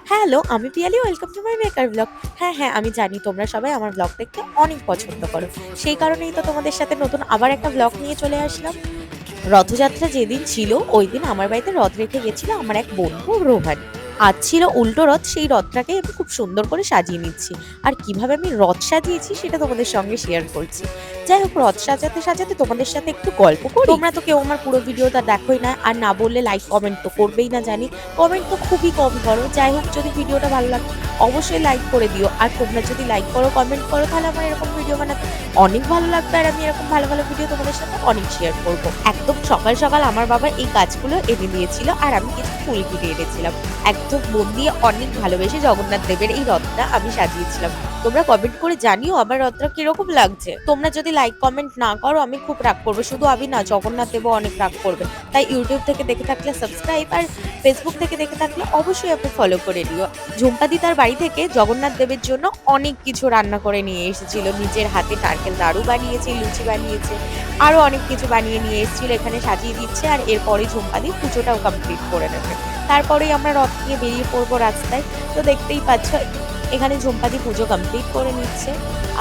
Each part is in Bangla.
হ্যালো, আমি Piyali. Welcome to my maker blog. হ্যাঁ, আমি জানি তোমরা সবাই আমার ব্লগ দেখতে অনেক পছন্দ করো। সেই কারণেই তো তোমাদের সাথে নতুন আবার একটা ব্লগ নিয়ে চলে আসলাম। রথযাত্রা যেদিন ছিল ওই দিন আমার বাড়িতে রথ রেখে গেছিল আমার এক বন্ধু রোহান। আজ ছিল উল্টো রথ, সেই রথটাকে আমি খুব সুন্দর করে সাজিয়ে নিচ্ছি। আর কিভাবে আমি রথ সাজিয়েছি সেটা তোমাদের সঙ্গে শেয়ার করছি। যাই হোক, রথ সাজাতে সাজাতে তোমাদের সাথে একটু গল্প করি। তোমরা তো কেউ আমার পুরো ভিডিওটা দেখোই না, আর না বললে লাইক কমেন্ট তো করবেই না জানি। কমেন্ট তো খুবই কম করো। যাই হোক, যদি ভিডিওটা ভালো লাগে অবশ্যই লাইক করে দিও। আর তোমরা যদি লাইক করো কমেন্ট করো তাহলে আমার এরকম ভিডিও বানাতে অনেক ভালো লাগবে, আর আমি এরকম ভালো ভালো ভিডিও তোমাদের সাথে অনেক শেয়ার করবো। একদম সকাল সকাল আমার বাবা এই গাছগুলো এনে দিয়েছিল, আর আমি কিছু ফুল কিনে এনেছিলাম। একদম মন দিয়ে অনেক ভালোবেসে জগন্নাথ দেবের এই রথটা আমি সাজিয়েছিলাম। তোমরা কমেন্ট করে জানিও আমার রথটা কিরকম লাগছে। তোমরা যদি লাইক কমেন্ট না করো আমি খুব রাগ করবো। শুধু আমি না, জগন্নাথ দেবও অনেক রাগ করবে। তাই ইউটিউব থেকে দেখে থাকলে সাবস্ক্রাইব, আর ফেসবুক থেকে দেখে থাকলে অবশ্যই আপনি ফলো করে নিও। ঝুম্পাদি তার বাড়ি থেকে জগন্নাথ দেবের জন্য অনেক কিছু রান্না করে নিয়ে এসেছিল। নিজের হাতে নারকেল নাড়ু বানিয়েছে, লুচি বানিয়েছে, আরো অনেক কিছু বানিয়ে নিয়ে এসেছিল। এখানে সাজিয়ে দিচ্ছে, আর এরপরে ঝুম্পাদি পুজোটাও কমপ্লিট করে নেবে। তারপরেই আমরা রথ নিয়ে বেরিয়ে পড়বো রাস্তায়। তো দেখতেই পাচ্ছ এখানে ঝুম্পাদি পুজো কমপ্লিট করে নিচ্ছে।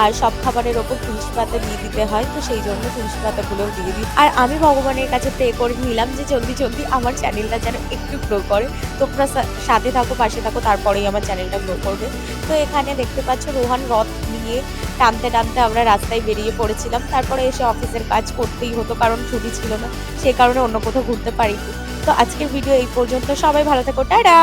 আর সব খাবারের ওপর তুলসী পাতা দিয়ে দিতে হয়, তো সেই জন্য তুলসী পাতাগুলোও দিয়ে দিই। আর আমি ভগবানের কাছে প্রে করে নিলাম যে জলদি জলদি আমার চ্যানেলটা যেন একটু গ্রো করে। তোমরা সাথে থাকো, পাশে থাকো, তারপরেই আমার চ্যানেলটা গ্রো করবে। তো এখানে দেখতে পাচ্ছ রোহান রথ নিয়ে টানতে টানতে আমরা রাস্তায় বেরিয়ে পড়েছিলাম। তারপরে এসে অফিসের কাজ করতেই হতো, কারণ ছুটি ছিল না। সেই কারণে অন্য কোথাও ঘুরতে পারিনি। তো আজকের ভিডিও এই পর্যন্ত। সবাই ভালো থেকো, টাটা।